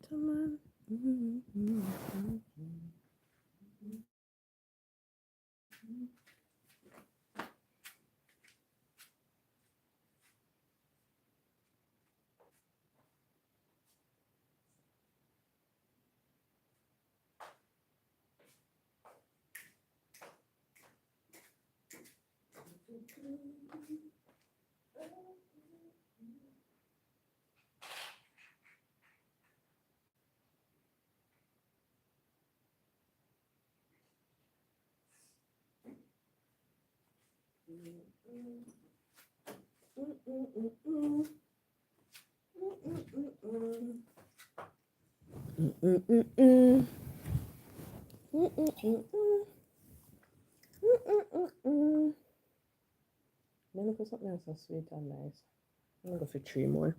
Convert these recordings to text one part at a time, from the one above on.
gentleman. Let me put something else so sweet and nice. I'm gonna go for three more.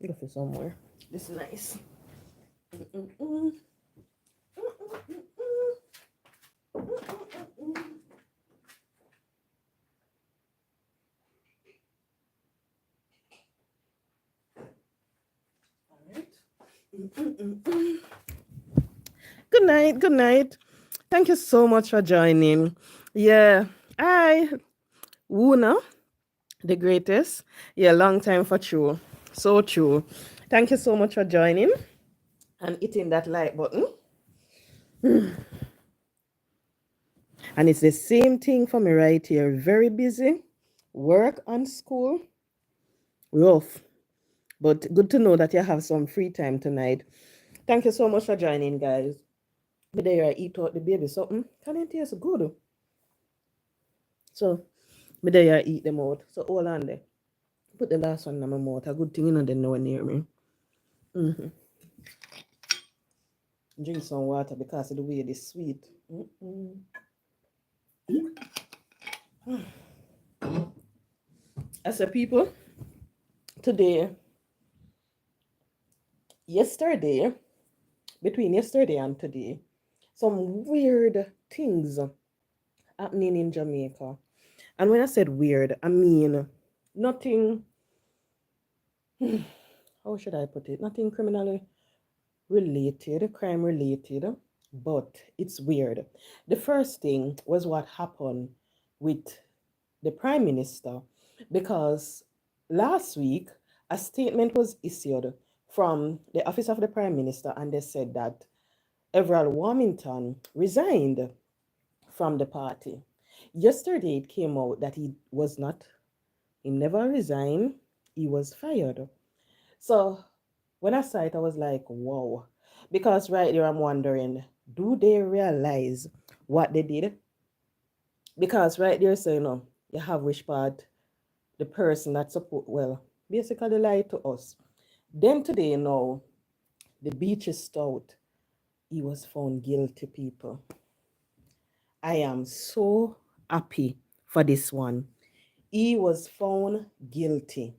Go for some more. This is nice. Good night. Good night. Thank you so much for joining. Yeah, I, Wuna, the greatest. Yeah, long time for true. So true. Thank you so much for joining and hitting that like button. And it's the same thing for me right here. Very busy. Work and school. Rough. But good to know that you have some free time tonight. Thank you so much for joining, guys. Me there I eat out the baby something. Can it taste good? So me there I eat them out. So hold on there. Put the last one in my mouth. A good thing you know they know near me. Mm-hmm. Drink some water because of the way it is sweet. Mm-mm. I said, people, today, yesterday, between yesterday and today, some weird things happening in Jamaica. And when I said weird, I mean nothing, how should I put it? Nothing criminally related, crime related, but it's weird. The first thing was what happened with the Prime Minister, because last week a statement was issued from the Office of the Prime Minister, and they said that Everald Warmington resigned from the party. Yesterday it came out that he never resigned, he was fired. So when I saw it, I was like, wow. Because right there, I'm wondering, do they realize what they did? Because right there, so you have which part the person that support, well, basically lied to us. Then today, the beach is stout. He was found guilty, people. I am so happy for this one. He was found guilty.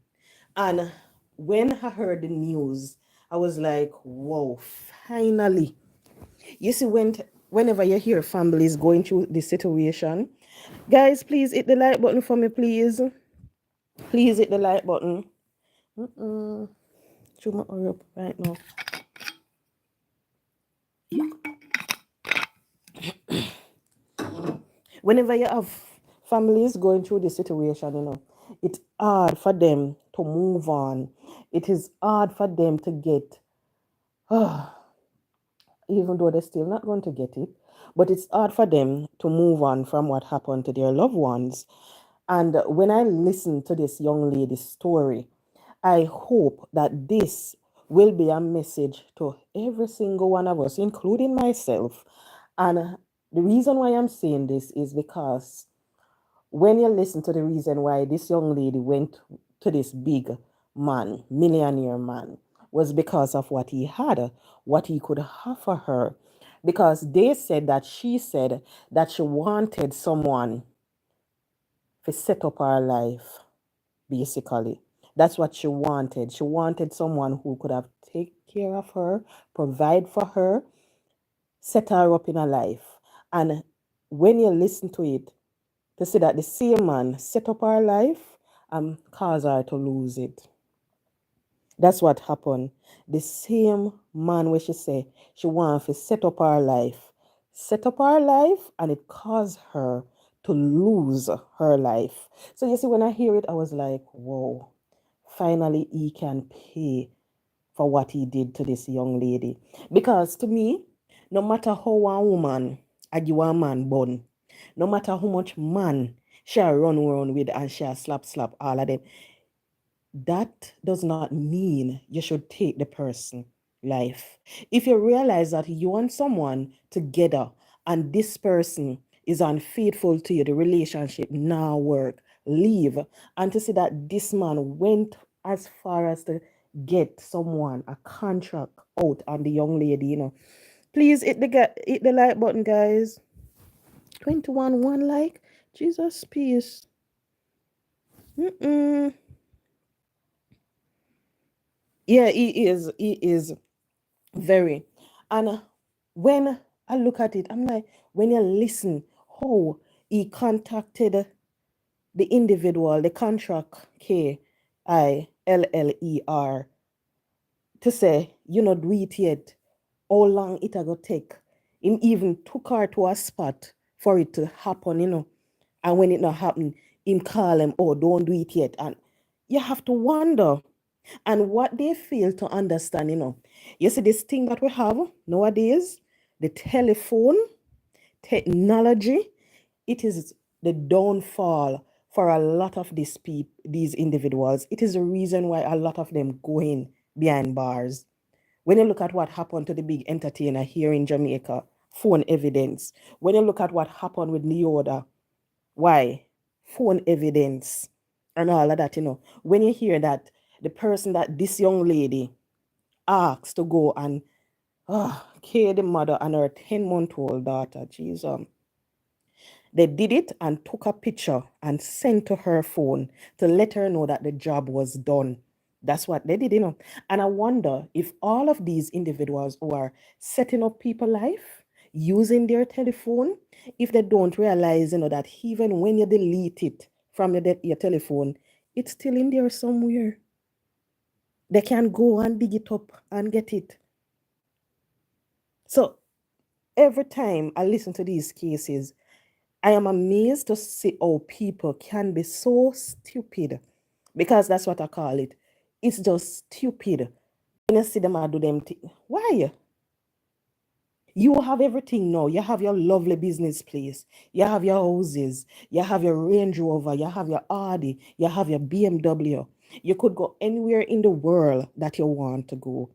And when I heard the news, I was like, whoa, finally. You see, whenever you hear families going through this situation, guys, please hit the like button for me, please. Please hit the like button. Should I hurry up right now? Whenever you have families going through this situation, it's hard for them to move on. It is hard for them to get, even though they're still not going to get it, but it's hard for them to move on from what happened to their loved ones. And when I listen to this young lady's story, I hope that this will be a message to every single one of us, including myself. And the reason why I'm saying this is because when you listen to the reason why this young lady went to this big man, millionaire man, was because of what he had, what he could offer her. Because she said that she wanted someone to set up her life, basically. That's what she wanted. She wanted someone who could have take care of her, provide for her, set her up in her life. And when you listen to it, to see that the same man set up her life and cause her to lose it. That's what happened. The same man where she say she want to set up her life, and it caused her to lose her life. So you see, when I hear it, I was like, whoa, finally he can pay for what he did to this young lady. Because to me, no matter how a woman argue a man bun, no matter how much man she run around with and she slap all of them, that does not mean you should take the person life. If you realize that you and someone together and this person is unfaithful to you, the relationship now work, leave. And to see that this man went as far as to get someone a contract out on the young lady, please hit the like button, guys. 21 one like, Jesus peace. Mm-mm. Yeah, he is very. And when I look at it, I'm like, when you listen, how he contacted the individual, the contract KILLER, to say, you not do it yet, how long it a go take. Him even took her to a spot for it to happen. And when it not happen, him call him, oh, don't do it yet. And you have to wonder. And what they fail to understand. You see this thing that we have nowadays, the telephone, technology, it is the downfall for a lot of these individuals. It is the reason why a lot of them going behind bars. When you look at what happened to the big entertainer here in Jamaica, phone evidence. When you look at what happened with Leoda, why? Phone evidence and all of that. When you hear that the person that this young lady asked to go and care the mother and her 10-month-old daughter, Jesus. They did it and took a picture and sent to her phone to let her know that the job was done. That's what they did. And I wonder if all of these individuals who are setting up people life using their telephone, if they don't realize, that even when you delete it from your telephone, it's still in there somewhere. They can go and dig it up and get it. So every time I listen to these cases, I am amazed to see how people can be so stupid, because that's what I call it. It's just stupid. When you see them, I do them. Why? You have everything now. You have your lovely business place. You have your houses. You have your Range Rover. You have your Audi. You have your BMW. You could go anywhere in the world that you want to go.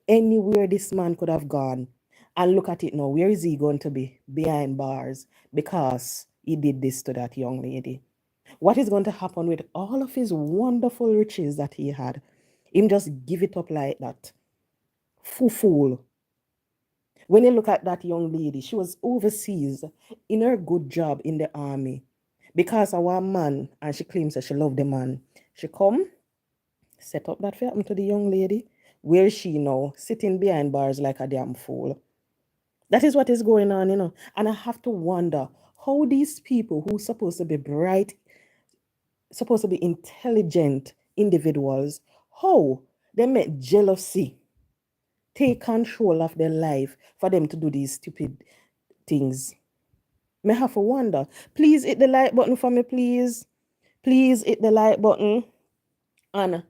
Anywhere this man could have gone. And look at it now. Where is he going to be? Behind bars. Because he did this to that young lady. What is going to happen with all of his wonderful riches that he had? Him just give it up like that. Fool. When you look at that young lady, she was overseas in her good job in the army. Because of one man, and she claims that she loved the man. She come, set up that for happen to the young lady. Where is she now? Sitting behind bars like a damn fool. That is what is going on. And I have to wonder how these people who supposed to be bright, supposed to be intelligent individuals, how they make jealousy take control of their life for them to do these stupid things. May have to wonder. Please hit the like button for me, please. Please hit the like button. And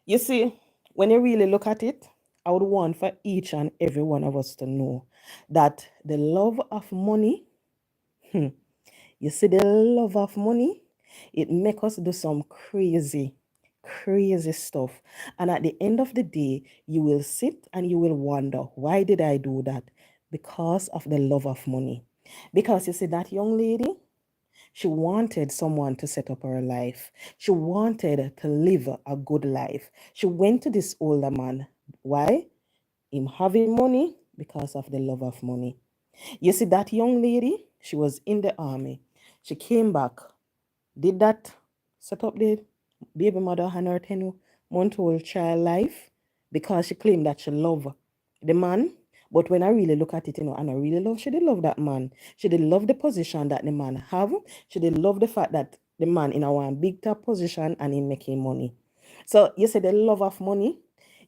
you see, when you really look at it, I would want for each and every one of us to know that the love of money, you see, the love of money, it make us do some crazy stuff. And at the end of the day, you will sit and you will wonder, why did I do that? Because of the love of money. Because you see, that young lady, she wanted someone to set up her life. She wanted to live a good life. She went to this older man. Why? Him having money, because of the love of money. You see, that young lady, she was in the army. She came back, did that, set up the baby mother and her 10-month-old child life, because she claimed that she loved the man. But when I really look at it, and I really she did love that man. She did love the position that the man have. She did love the fact that the man in a one big top position and in making money. So you say the love of money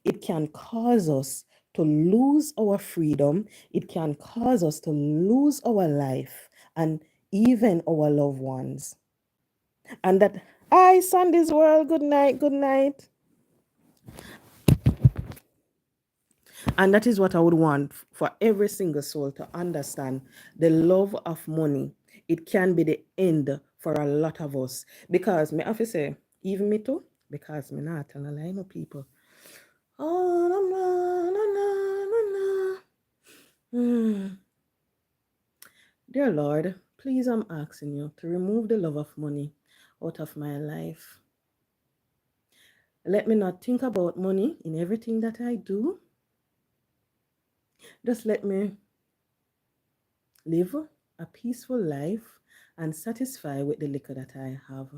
It can cause us to lose our freedom. It can cause us to lose our life and even our loved ones. And that, I, Sunday's World, good night, good night. And that is what I would want for every single soul to understand. The love of money, it can be the end for a lot of us. Because me have to say, even me too, because me not tell a lie, no people. Oh, no, no, no, no, no. Dear Lord, please, I'm asking you to remove the love of money out of my life. Let me not think about money in everything that I do. Just let me live a peaceful life and satisfy with the liquor that I have.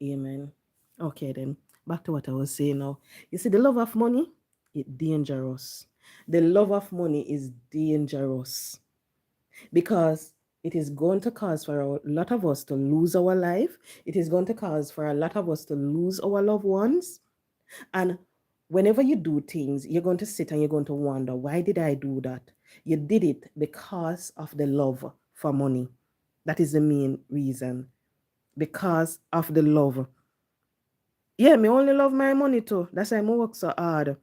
Amen. Okay, then back to what I was saying now. You see, the love of money, it's dangerous. The love of money is dangerous because it is going to cause for a lot of us to lose our life. It is going to cause for a lot of us to lose our loved ones. And whenever you do things, you're going to sit and you're going to wonder, why did I do that? You did it because of the love for money. That is the main reason. Because of the love. Yeah, me only love my money too. That's why I work so hard.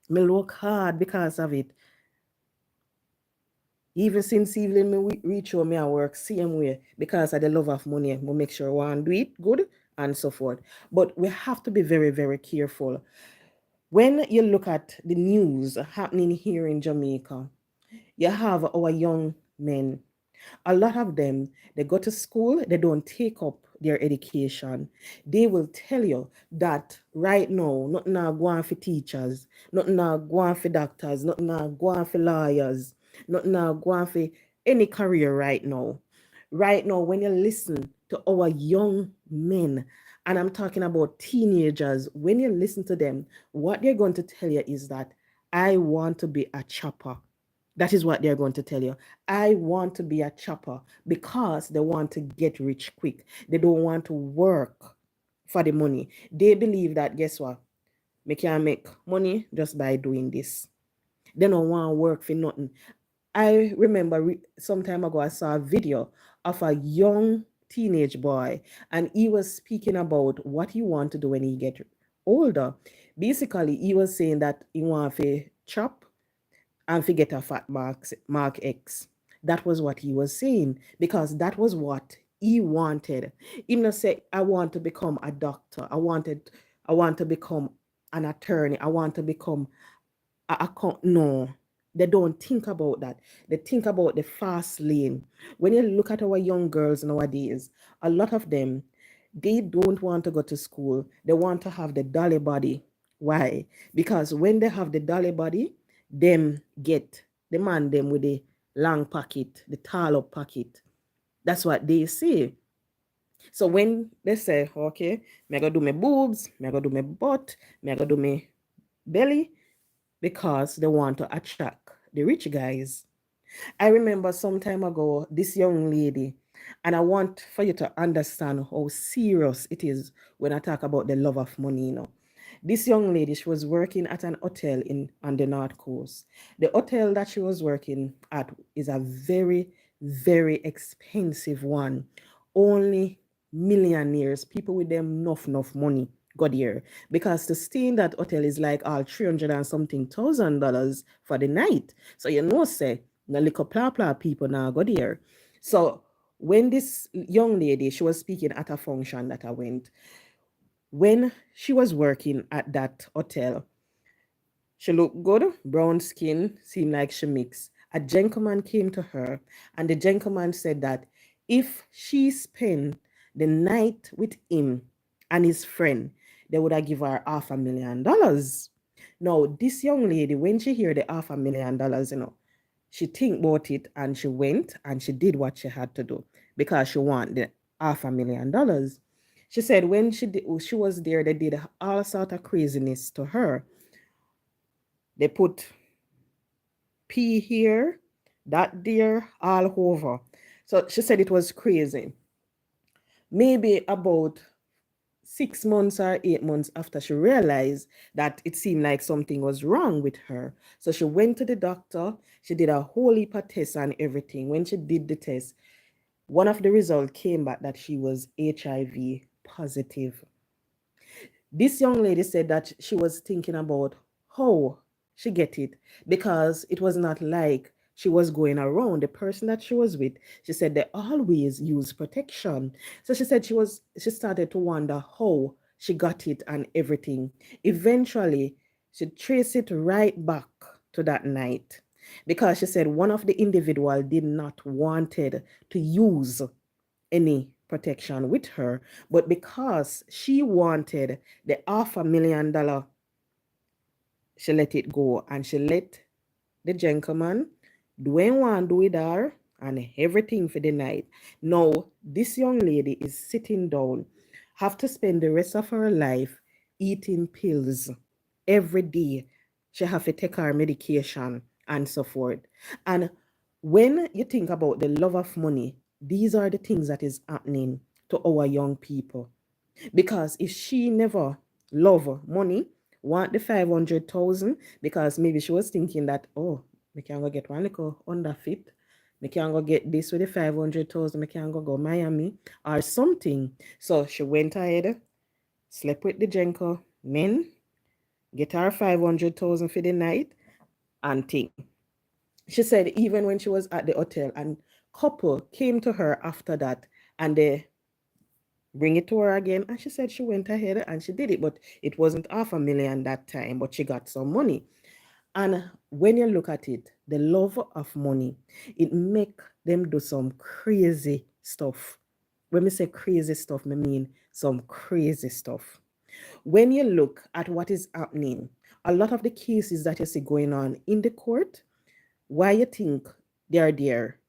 Me work hard because of it. Even since evening me reach home, me I work same way because of the love of money. We make sure one do it good and so forth. But we have to be very, very careful. When you look at the news happening here in Jamaica, you have our young men. A lot of them, they go to school, they don't take up their education. They will tell you that right now, nothing now go on for teachers, nothing now go on for doctors, nothing now go on for lawyers, nothing now go on for any career right now. Right now, when you listen to our young men, and I'm talking about teenagers, when you listen to them, what they're going to tell you is that I want to be a chopper. That is what they're going to tell you. I want to be a chopper because they want to get rich quick. They don't want to work for the money. They believe that, guess what? They can make money just by doing this. They don't want to work for nothing. I remember some time ago, I saw a video of a young teenage boy, and he was speaking about what he want to do when he get older. Basically, he was saying that he want to chop and forget a fat Mark X. That was what he was saying because that was what he wanted. He not say, I want to become a doctor. I want to become an attorney. I want to become a account. No, they don't think about that. They think about the fast lane. When you look at our young girls nowadays, a lot of them, they don't want to go to school. They want to have the dolly body. Why? Because when they have the dolly body, them get the man them with the long pocket, the tall up pocket. That's what they say. So when they say, okay, me I go do my boobs, me I go do my butt, me I go do my belly, because they want to attract the rich guys. I remember some time ago, this young lady, and I want for you to understand how serious it is when I talk about the love of money. This young lady, she was working at an hotel on the North Coast. The hotel that she was working at is a very, very expensive one. Only millionaires, people with them enough money got here. Because to stay in that hotel is like all 300 and something $1,000 for the night. So say, the little pla people now got here. So when this young lady, she was speaking at a function that I went, when she was working at that hotel, she looked good, brown skin, seemed like she mixed. A gentleman came to her, and the gentleman said that if she spent the night with him and his friend, they would have give her $500,000. Now, this young lady, when she heard the $500,000, she think about it and she went and she did what she had to do because she wanted the $500,000. She said when she was there, they did all sort of craziness to her. They put pee here, that there, all over. So she said it was crazy. Maybe about 6 months or 8 months after she realized that it seemed like something was wrong with her. So she went to the doctor. She did a whole heap of tests and everything. When she did the test, one of the results came back that she was HIV positive. This young lady said that she was thinking about how she get it, because it was not like she was going around the person that she was with. She said they always use protection. So she said she started to wonder how she got it and everything. Eventually, she traced it right back to that night, because she said one of the individual did not wanted to use any protection with her, but because she wanted the $500,000, she let it go, and she let the gentleman do what he want do with her and everything for the night. Now, this young lady is sitting down, have to spend the rest of her life eating pills every day. She have to take her medication and so forth. And when you think about the love of money, these are the things that is happening to our young people. Because if she never love money, want the 500,000, because maybe she was thinking that, oh, me can go get one little under fit, me can go get this with the 500,000, me can go Miami or something. So she went ahead, slept with the Jenko men, get her 500,000 for the night, and thing. She said even when she was at the hotel, and couple came to her after that, and they bring it to her again, and she said she went ahead and she did it, but it wasn't $500,000 that time, but she got some money. And when you look at it, the love of money, it make them do some crazy stuff. When we say crazy stuff, I mean some crazy stuff. When you look at what is happening, a lot of the cases that you see going on in the court, why you think they are there?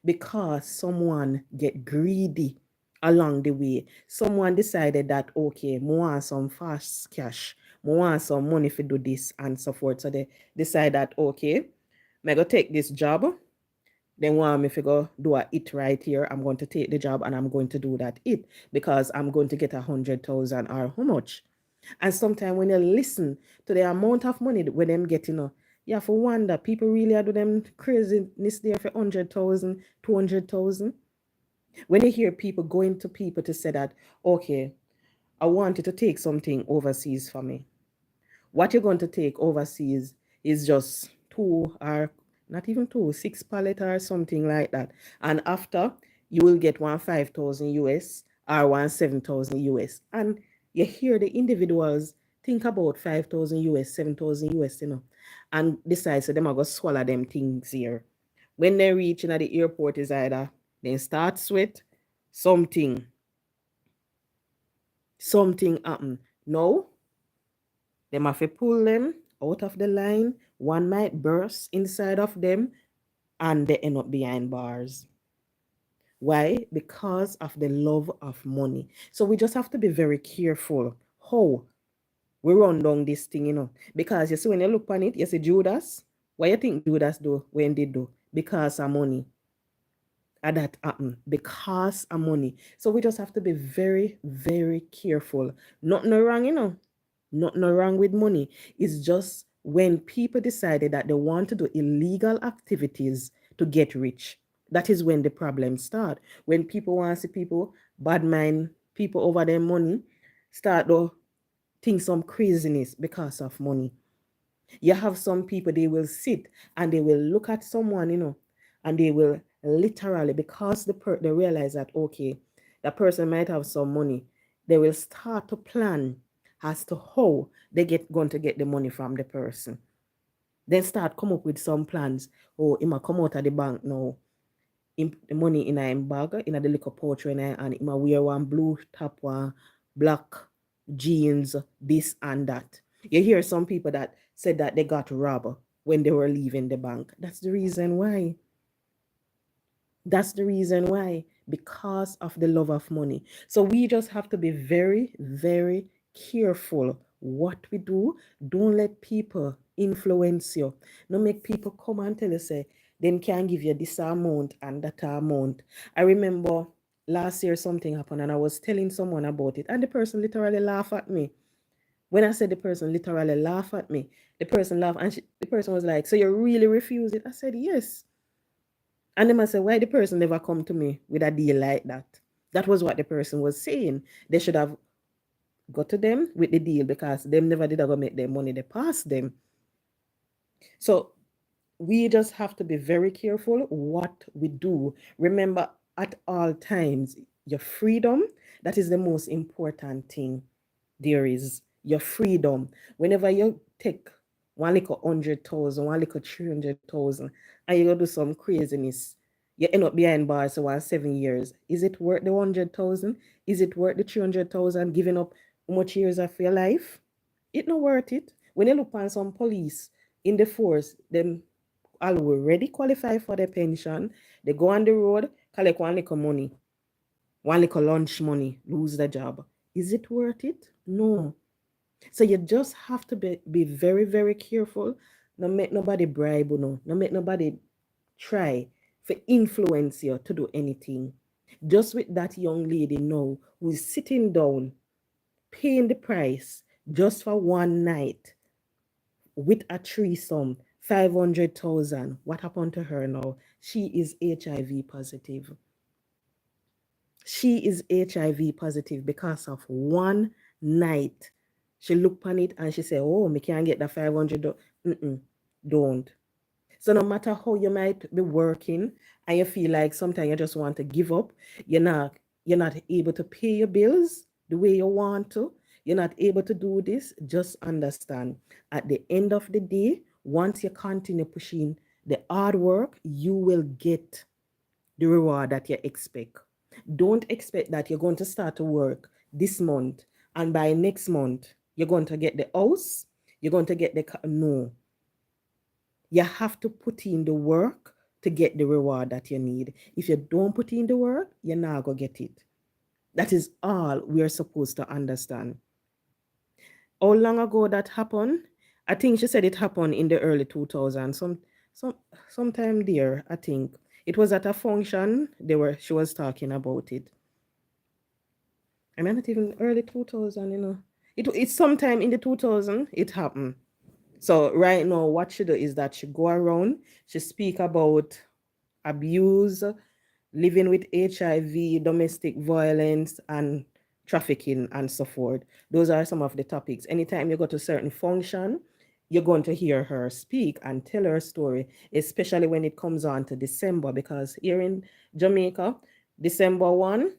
Because someone get greedy along the way. Someone decided that, okay, more want some fast cash, more want some money to do this and so forth. So they decide that, okay, I go take this job. Then want me to go do a it right here. I'm going to take the job and I'm going to do that it, because I'm going to get 100,000 or how much. And sometimes when you listen to the amount of money when them getting, you have to wonder, people really are do them craziness there for 100,000, 200,000. When you hear people going to people to say that, okay, I want you to take something overseas for me. What you're going to take overseas is just two, or not even two, 6 pallet or something like that. And after, you will get 1 5,000 US or 1 7,000 US. And you hear the individuals think about 5,000 US, 7,000 US, and decide so them are going to swallow them things here. When they reach in the airport, is either they start sweat, something, something happen. No, them have to pull them out of the line. One might burst inside of them and they end up behind bars. Why? Because of the love of money. So we just have to be very careful how we run down this thing, Because you see, when you look on it, you see Judas. What you think Judas do when they do? Because of money. And that happen because of money. So we just have to be very, very careful. Nothing wrong, Nothing wrong with money. It's just when people decided that they want to do illegal activities to get rich. That is when the problems start. When people want to see people bad mind people over their money, start to think some craziness because of money. You have some people, they will sit and they will look at someone, and they will literally, because they realize that, okay, that person might have some money, they will start to plan as to how they going to get the money from the person. Then start come up with some plans. Oh, he might come out of the bank now, the money in a bag, in a the liquor pouch, and he might wear one blue top, one black jeans, this and that. You hear some people that said that they got robbed when they were leaving the bank. That's the reason why. That's the reason why, because of the love of money. So we just have to be very, very careful what we do. Don't let people influence you. Don't make people come and tell you, say, them can give you this amount and that amount. I remember last year something happened and I was telling someone about it, and the person literally laughed at me. When I said the person literally laughed at me, the person laughed, and the person was like, "So you really refuse it?" I said, "Yes." And they must say, "Why the person never come to me with a deal like that?" That was what the person was saying. They should have got to them with the deal because them never did ever make their money. They passed them. So we just have to be very careful what we do. Remember, at all times, your freedom, that is the most important thing there is. Your freedom. Whenever you take one little 100,000, one little 300,000, and you go do some craziness, you end up behind bars for 7 years. Is it worth the 100,000? Is it worth the 300,000 giving up how much years of your life? It not worth it. When you look on some police in the force, them already qualify for the pension. They go on the road, collect one little money, one little lunch money, lose the job. Is it worth it? No. So you just have to be very, very careful. Not make nobody bribe you, no. Not make nobody try to influence you to do anything. Just with that young lady now who is sitting down, paying the price just for one night with a threesome, 500,000. What happened to her now? She is HIV positive. She is HIV positive because of one night. She looked on it and she said, "Oh, me can't get the 500." Mm-mm, don't. So no matter how you might be working and you feel like sometimes you just want to give up, you're not you're not able to pay your bills the way you want to. You're not able to do this. Just understand at the end of the day, once you continue pushing the hard work, you will get the reward that you expect. Don't expect that you're going to start to work this month and by next month you're going to get the house, you're going to get the no. You have to put in the work to get the reward that you need. If you don't put in the work, you're not going to get it. That is all we are supposed to understand. How long ago that happened? I think she said it happened in the early 2000s. Some sometime there, I think. It was at a function. She was talking about it. I mean, not even early 2000, It's sometime in the 2000 it happened. So right now, what she do is that she go around, she speak about abuse, living with HIV, domestic violence, and trafficking and so forth. Those are some of the topics. Anytime you go to certain function, you're going to hear her speak and tell her story, especially when it comes on to December, because here in Jamaica, December 1,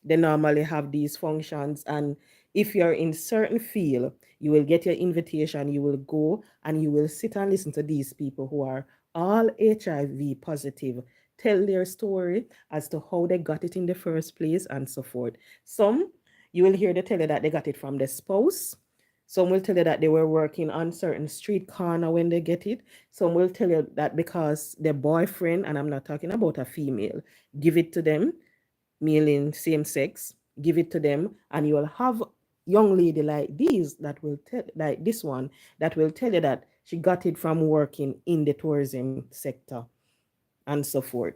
they normally have these functions. And if you're in certain field, you will get your invitation, you will go and you will sit and listen to these people who are all HIV positive, tell their story as to how they got it in the first place and so forth. Some, you will hear they tell you that they got it from the spouse. Some will tell you that they were working on certain street corner when they get it. Some will tell you that because their boyfriend, and I'm not talking about a female, give it to them, male in same sex, give it to them, and you will have young lady like these that will tell, like this one, that will tell you that she got it from working in the tourism sector and so forth.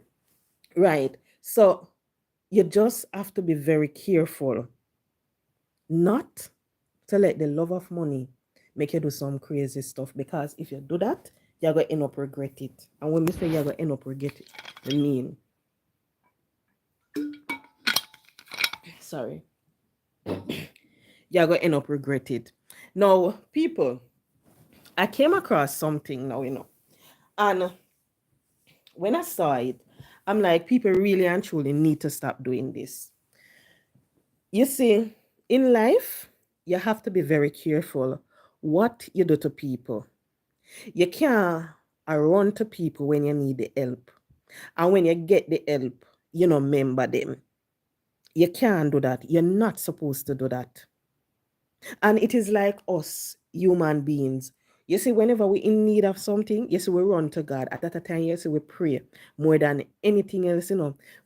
Right. So you just have to be very careful not to let the love of money make you do some crazy stuff, because if you do that, you're going to end up regret it. And when we say you're going to end up regret it, I mean, sorry, you're going to end up regret it. Now, people, I came across something now, and when I saw it, I'm like, people really and truly need to stop doing this. You see, in life, you have to be very careful what you do to people. You can't run to people when you need the help. And when you get the help, you know, remember them. You can't do that. You're not supposed to do that. And it is like us, human beings. You see, whenever we're in need of something, you see, we run to God. At that time, you see, we pray more than anything else,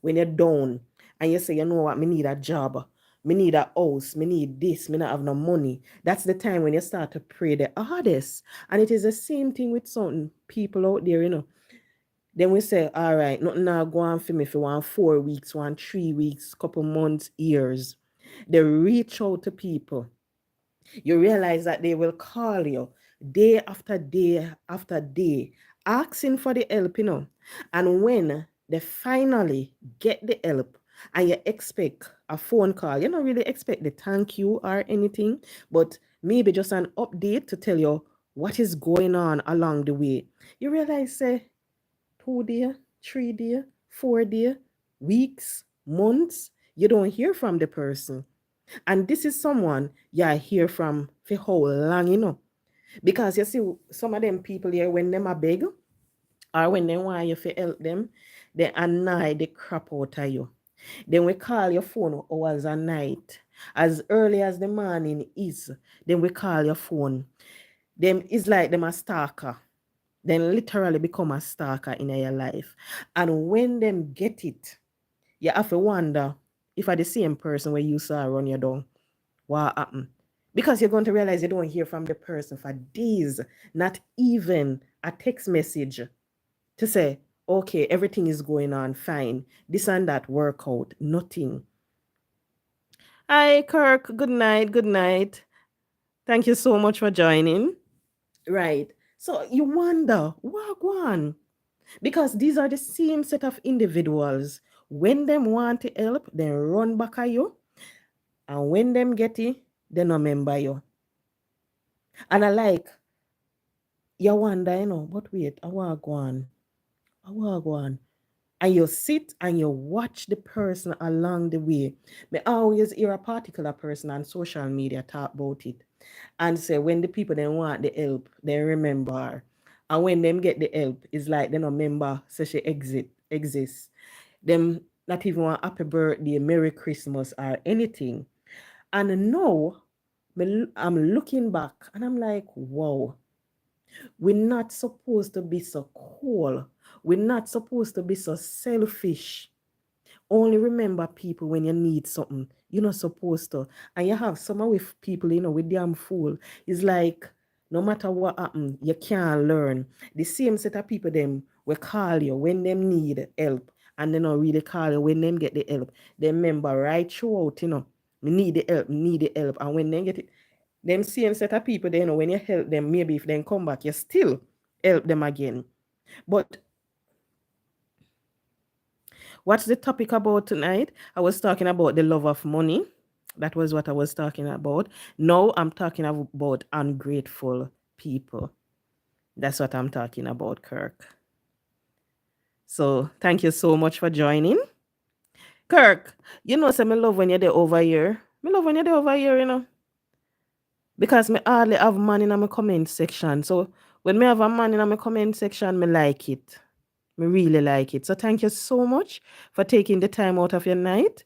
When you're down and you say, you know what, me need a job, me need a house, me need this, me not have no money. That's the time when you start to pray the hardest. And it is the same thing with some people out there, Then we say, all right, nothing now go on for me for 1 4 weeks, 1 3 weeks, couple months, years. They reach out to people. You realize that they will call you day after day after day, asking for the help, And when they finally get the help and you expect a phone call, you don't really expect the thank you or anything, but maybe just an update to tell you what is going on along the way. You realize, say, 2 day, 3 day, 4 day, weeks, months, you don't hear from the person. And this is someone you hear from for how long. Because you see, some of them people here, when them are beg or when they want you to help them, they annoy the crap out of you. Then we call your phone hours a night. As early as the morning is, then we call your phone. Them is like them a stalker. Then literally become a stalker in your life. And when them get it, you have to wonder if are the same person where you saw run you down. What happened? Because you're going to realize you don't hear from the person for days, not even a text message to say, okay, everything is going on fine. This and that work out. Nothing. Hi, Kirk. Good night. Good night. Thank you so much for joining. Right. So you wonder, what go on? Because these are the same set of individuals. When them want to help, they run back at you. And when them get it, they no remember you. And I like, you wonder, but wait, I want to go on. I want to go on. And you sit and you watch the person along the way. Me always hear a particular person on social media talk about it and say when the people they want the help, they remember her. And when them get the help, it's like they don't remember so she exists. Them not even want happy birthday, Merry Christmas or anything. And now I'm looking back and I'm like, wow, we're not supposed to be so cool. We're not supposed to be so selfish. Only remember people when you need something. You're not supposed to. And you have some with people, with damn fool. It's like no matter what happen, you can't learn. The same set of people them will call you when them need help. And they don't really call you when them get the help. They remember right throughout, me need the help, me need the help. And when they get it, them same set of people, when you help them, maybe if they come back, you still help them again. But what's the topic about tonight? I was talking about the love of money. That was what I was talking about. Now I'm talking about ungrateful people. That's what I'm talking about, Kirk. So thank you so much for joining. Kirk, say me love when you're there over here. Me love when you're there over here, Because me hardly have man in my comment section. So when me have a man in my comment section, me like it. Me really like it. So thank you so much for taking the time out of your night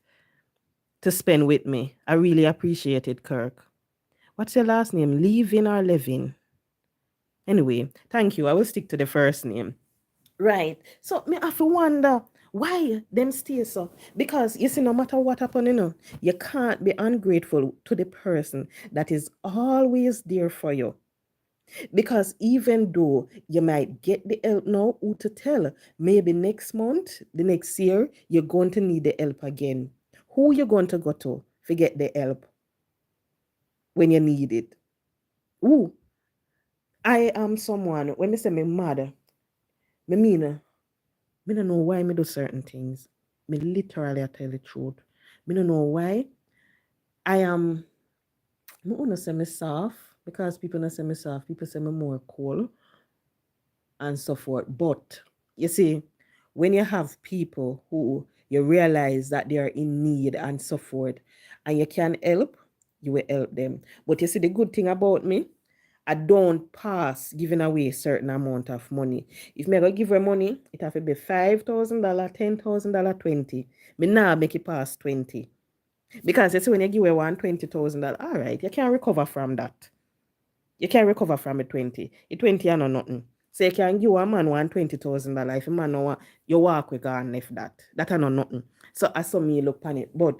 to spend with me. I really appreciate it, Kirk. What's your last name? Leaving or Levin? Anyway, thank you. I will stick to the first name. Right. So me have to wonder why them stay so. Because you see, no matter what happen, you can't be ungrateful to the person that is always there for you. Because even though you might get the help now, who to tell? Maybe next month, the next year, you're going to need the help again. Who you going to go to get the help when you need it? Ooh, I am someone, when they say me mad, me mean, me don't know why me do certain things. Me literally I tell the truth. Me don't know why. I am, me wanna say me soft, because people don't say me soft. People say me more cool and so forth. But you see, when you have people who you realize that they are in need and so forth, and you can help, you will help them. But you see, the good thing about me, I don't pass giving away a certain amount of money. If me go give her money, it have to be $5,000, $10,000, 20. Me now make it pass 20. Because you see, when you give her $120,000, all right, you can recover from that. You can recover from it 20. It 20 and nothing. So you can give a man $120,000. If a man no want, you walk with God left that. That are not nothing. So I saw me look on it. But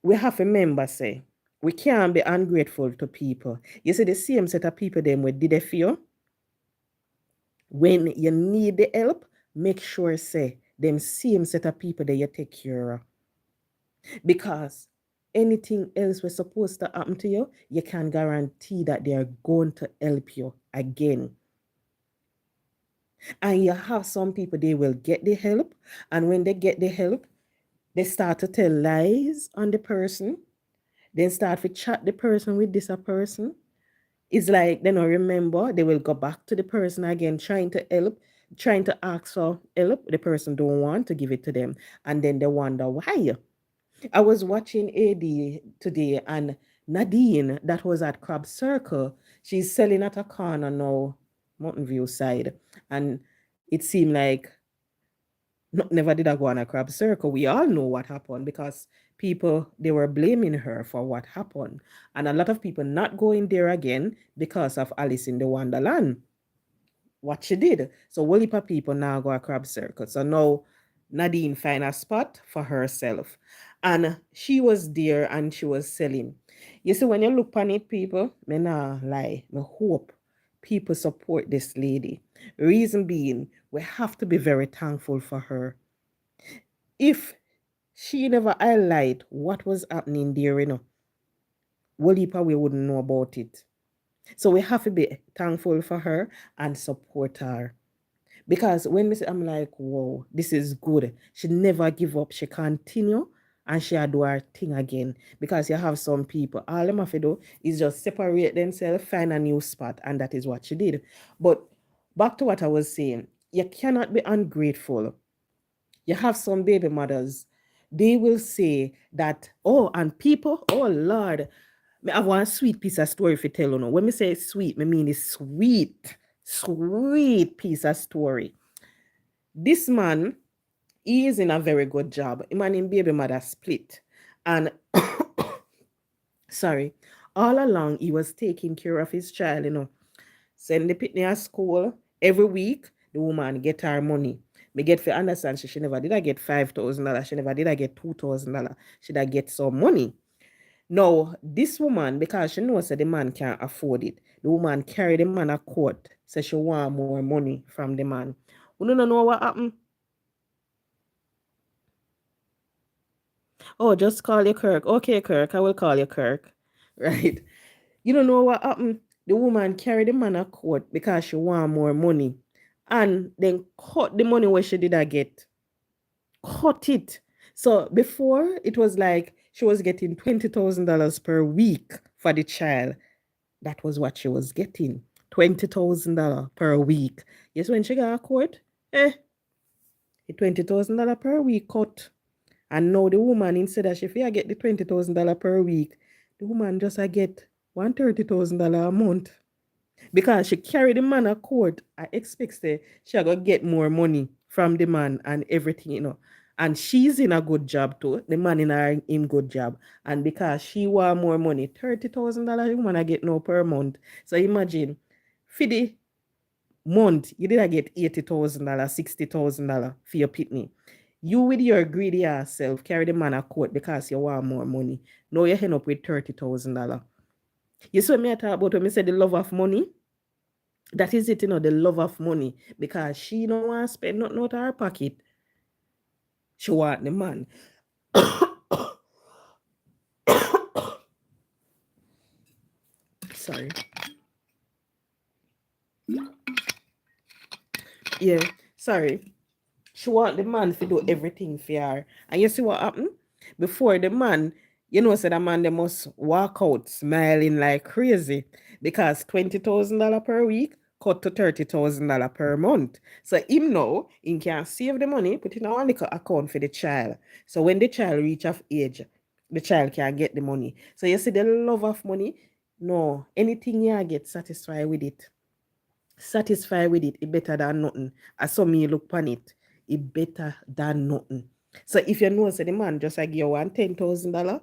we have to remember, say, we can't be ungrateful to people. You see, the same set of people them we did it for you when you need the help make sure say them same set of people that you take care of. Because anything else was supposed to happen to you, you can guarantee that they are going to help you again. And you have some people, they will get the help, and when they get the help, they start to tell lies on the person, then start to chat the person with this a person. It's like they don't remember, they will go back to the person again, trying to help, trying to ask for help. The person don't want to give it to them, and then they wonder why. I was watching AD today, and Nadine, that was at Crab Circle, she's selling at a corner now, Mountain View side. And it seemed like never did I go on a Crab Circle. We all know what happened because people, they were blaming her for what happened. And a lot of people not going there again because of Alice in the Wonderland, what she did. So whole heap of people now go a Crab Circle. So now Nadine find a spot for herself. And she was there and she was selling. You see, when you look on it, people, me nah lie. Me hope people support this lady. Reason being, we have to be very thankful for her. If she never highlight what was happening there, whole heap of we wouldn't know about it. So we have to be thankful for her and support her. Because when me say, I'm like, whoa, this is good. She never give up. She continue and she do her thing again. Because you have some people, all them have to do is just separate themselves, find a new spot, and that is what she did. But back to what I was saying, you cannot be ungrateful. You have some baby mothers, they will say that, oh, and people, oh Lord, I have one sweet piece of story for tell you. Know. When me say sweet, me mean it's sweet, sweet piece of story. This man, he is in a very good job. Him and him baby mother split. And sorry, all along he was taking care of his child. Send the pitney at school every week. The woman get her money. Me get for understand she never did I get $5,000. She never did I get $2,000. She did get some money. Now, this woman, because she knows that the man can't afford it, the woman carried the man a court, said she want more money from the man. You don't know what happened? Oh, just call you Kirk. Okay, Kirk, I will call you Kirk. Right? You don't know what happened? The woman carried the man a court because she want more money. And then cut the money where she did I get. Cut it. So before it was like she was getting $20,000 per week for the child. That was what she was getting. $20,000 per week. Yes, when she got a court, the $20,000 per week cut. And now the woman, instead of she fear get the $20,000 per week, the woman just a get $130,000 a month. Because she carried the man a court, I expect say she gonna get more money from the man and everything. And she's in a good job too. The man in good job. And because she want more money, $30,000 the woman I get no per month. So imagine, for the month, you did get $80,000, $60,000 for your pitney. You with your greedy ass self carry the man a court because you want more money. Now you end up with $30,000. You see what me I talk about when me say the love of money? That is it, the love of money. Because she don't want to spend nothing out of her pocket. She want the man. Sorry. Yeah, sorry. She want the man to do everything for her. And you see what happened? Before the man, said the man they must walk out smiling like crazy because $20,000 per week cut to $30,000 per month. So him now, he can save the money, put in a one little account for the child. So when the child reach of age, the child can get the money. So you see the love of money, no, anything you get satisfied with it. Satisfied with it, it better than nothing. As some me look upon it, it better than nothing. So if you know, say the man just like you want $10,000,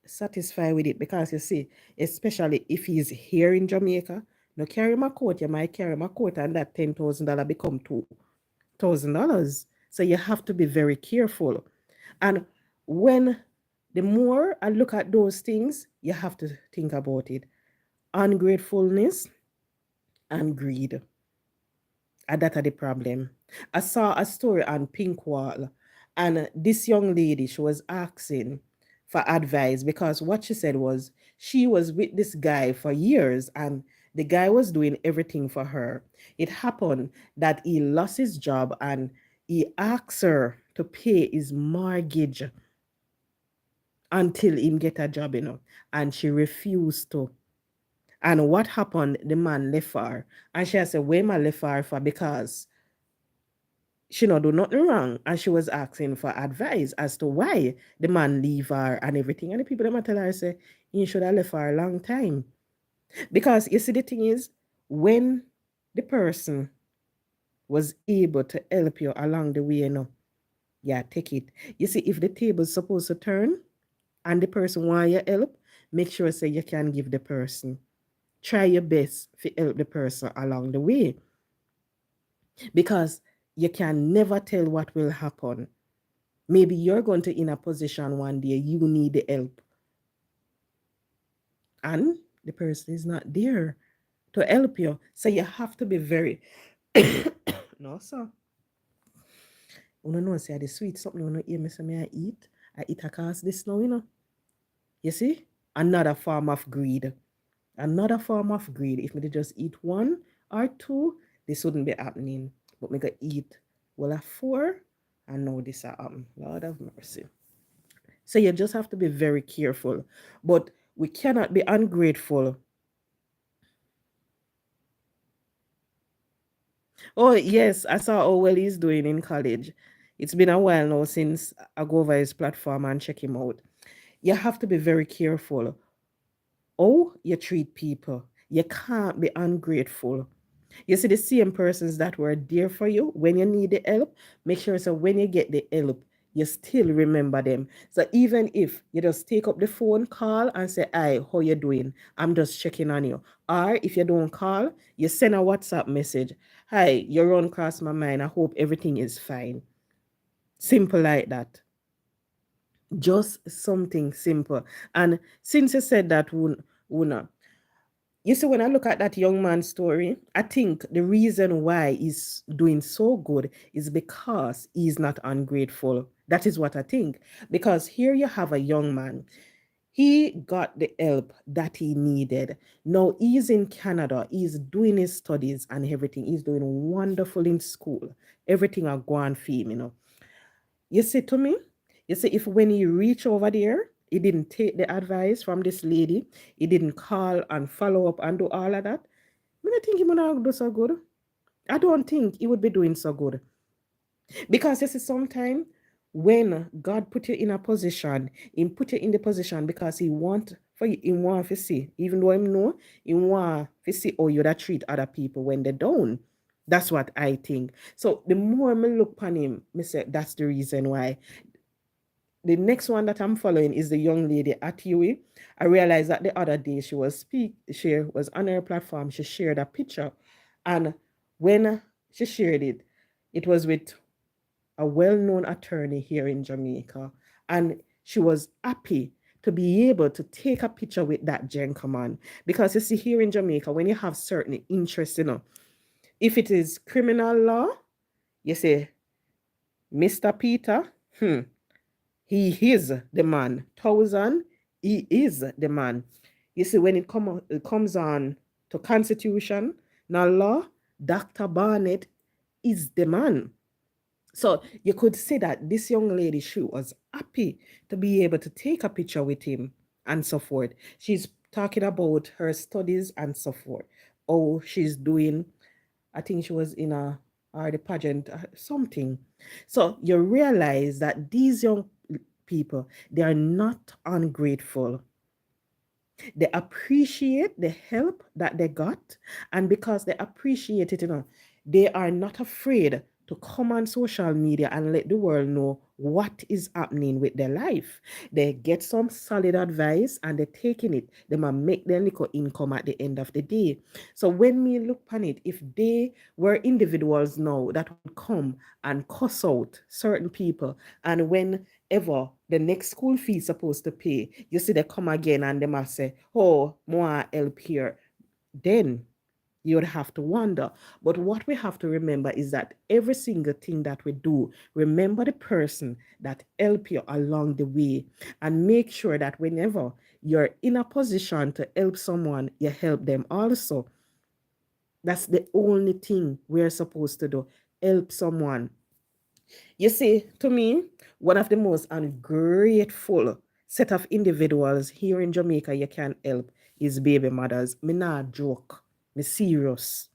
satisfied with it because you see, especially if he's here in Jamaica, no carry my coat, you might carry my coat and that $10,000 become $2,000. So you have to be very careful. And when the more I look at those things, you have to think about it. Ungratefulness and greed. And that are the problem. I saw a story on Pink Wall, and this young lady, she was asking for advice because what she said was she was with this guy for years and the guy was doing everything for her. It happened that he lost his job and he asked her to pay his mortgage until him get a job, and she refused to. And what happened? The man left her. And she said, where my left her for? Because she not do nothing wrong. And she was asking for advice as to why the man leave her and everything. And the people that tell her say, you should have left her a long time. Because you see, the thing is, when the person was able to help you along the way, yeah, take it. You see, if the table's supposed to turn and the person want your help, make sure say you can give the person. Try your best to help the person along the way. Because you can never tell what will happen. Maybe you're going to in a position one day you need the help and the person is not there to help you. So you have to be very no, sir. You know, say the sweet something you know hear me say me I eat. I eat a cause this now, You see? Another form of greed. Another form of greed. If me just eat one or two, this wouldn't be happening. But me go eat well a four and now this happen. Lord have mercy. So you just have to be very careful. But we cannot be ungrateful. Oh, yes, I saw how well he's doing in college. It's been a while now since I go over his platform and check him out. You have to be very careful how you treat people. You can't be ungrateful. You see, the same persons that were there for you when you need the help, make sure so when you get the help, you still remember them. So even if you just take up the phone call and say, hi, how you doing? I'm just checking on you. Or if you don't call, you send a WhatsApp message. Hi, you run across my mind. I hope everything is fine. Simple like that. Just something simple. And since you said that, Una, you see, when I look at that young man's story, I think the reason why he's doing so good is because he's not ungrateful. That is what I think. Because here you have a young man. He got the help that he needed. Now he's in Canada. He's doing his studies and everything. He's doing wonderful in school. Everything are going for him. You see, to me, you see, if when he reached over there, he didn't take the advice from this lady, he didn't call and follow up and do all of that, I don't think he would not do so good. I don't think he would be doing so good. Because you see, sometimes when God put you in a position, he put you in the position because he want for you, he want to see, even though him know, he want to see how you that treat other people when they don't. That's what I think. So the more I look upon him, I say that's the reason why. The next one that I'm following is the young lady at UE. I realized that the other day she was on her platform. She shared a picture, and when she shared it, it was with a well-known attorney here in Jamaica, and she was happy to be able to take a picture with that gentleman because you see here in Jamaica when you have certain interests, if it is criminal law, you say, Mr. Peter, he is the man. Thousand, he is the man. You see, when it comes on to constitution, now law, Dr. Barnett is the man. So you could say that this young lady, she was happy to be able to take a picture with him and so forth. She's talking about her studies and so forth. Oh, she's doing, I think she was in a or the pageant, something. So you realize that these young people, they are not ungrateful. They appreciate the help that they got, and because they appreciate it, they are not afraid to come on social media and let the world know what is happening with their life. They get some solid advice and they're taking it. They might make their little income at the end of the day. So when we look on it, if they were individuals now that would come and cuss out certain people, and whenever the next school fee is supposed to pay, you see they come again and they must say, oh, more help here. Then You would have to wonder. But what we have to remember is that every single thing that we do, remember the person that helped you along the way, and make sure that whenever you're in a position to help someone, you help them also. That's the only thing we're supposed to do. Help someone. You see, to me, one of the most ungrateful set of individuals here in Jamaica you can help is baby mothers. Me not joke. Me serious.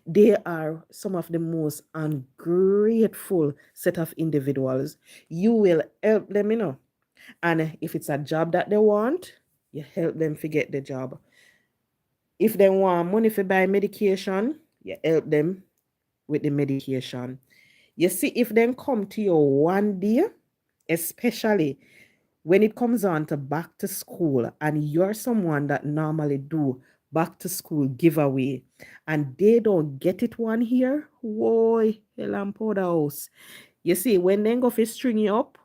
They are some of the most ungrateful set of individuals. You will help them, And if it's a job that they want, you help them to get the job. If they want money for buy medication, you help them with the medication. You see, if them come to you one day, especially when it comes on to back to school, and you're someone that normally do back to school giveaway, and they don't get it one here, whoa, hell and powder house. You see, when they go for string you up,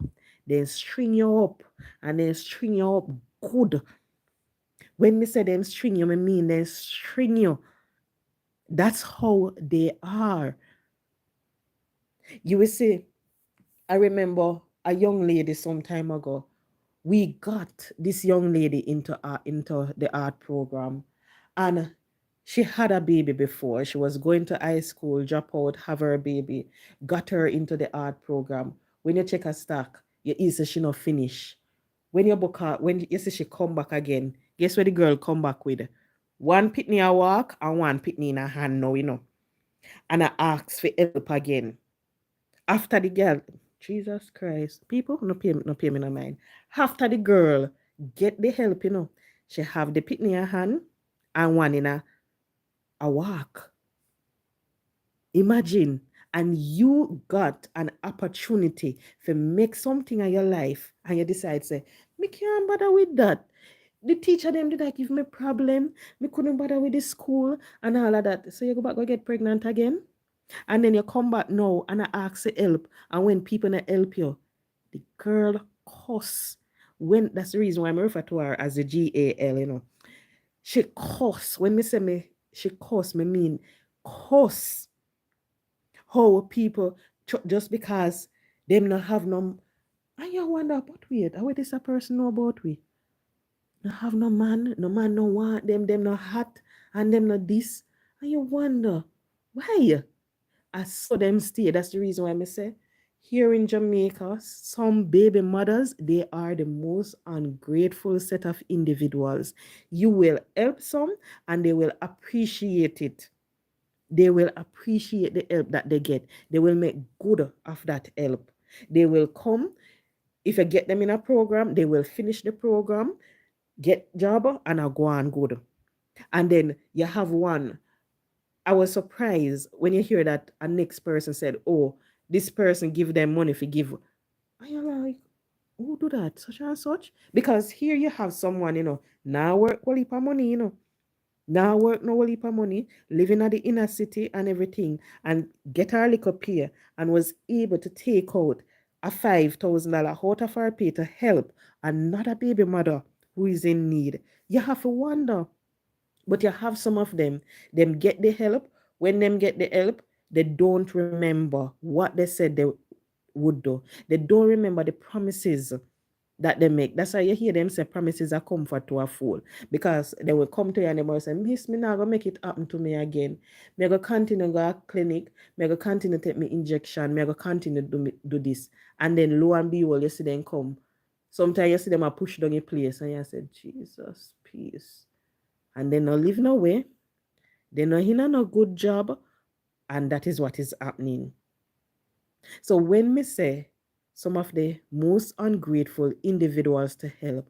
they string you up, and they string you up good. When me say them string you, I mean they string you. That's how they are. You will see, I remember a young lady some time ago. We got this young lady into the art program, and she had a baby before. She was going to high school, drop out, have her baby, got her into the art program. When you check her stack, you see she not finish. When you book her, when you see she come back again, guess where the girl come back with? One pitney a walk and one pitney in her hand now. And I ask for help again. After the girl, Jesus Christ, people no pay me no mind. After the girl get the help, she have the pitney in her hand and one in a walk. Imagine, and you got an opportunity to make something of your life, and you decide say, me can't bother with that. The teacher them did that give me problem. Me couldn't bother with the school and all of that. So you go back go get pregnant again. And then you come back now and I ask for help. And when people not help you, the girl cuss. When that's the reason why I refer to her as the GAL. She cuss. When me say me, she cuss, me mean cuss. How people just because them not have no, and you wonder, but wait, how this a person know about we? No have no man no want them no hot, and them no this. And you wonder, why? I saw them stay. That's the reason why I say here in Jamaica, some baby mothers, they are the most ungrateful set of individuals. You will help some and they will appreciate it. They will appreciate the help that they get. They will make good of that help. They will come. If you get them in a program, they will finish the program, get job, and I'll go on good. And then you have one. I was surprised when you hear that a next person said, "Oh, this person give them money for give." And you're like, "Who do that? Such and such?" Because here you have someone, now work well heap of money. Now work no well heap of money, living at the inner city and everything, and get her little pay, and was able to take out a $5,000 out of her pay to help another baby mother who is in need. You have to wonder. But you have some of them get the help. When them get the help, they don't remember what they said they would do. They don't remember the promises that they make. That's why you hear them say promises are comfort to a fool. Because they will come to you and they will say, Miss, me not gonna make it happen to me again. Me go continue go to clinic, me go continue take me injection, me go continue do this. And then lo and behold, you see them come. Sometimes you see them a push down a place and you say, Jesus, peace. And they not live no way. They not in a no good job. And that is what is happening. So when me say some of the most ungrateful individuals to help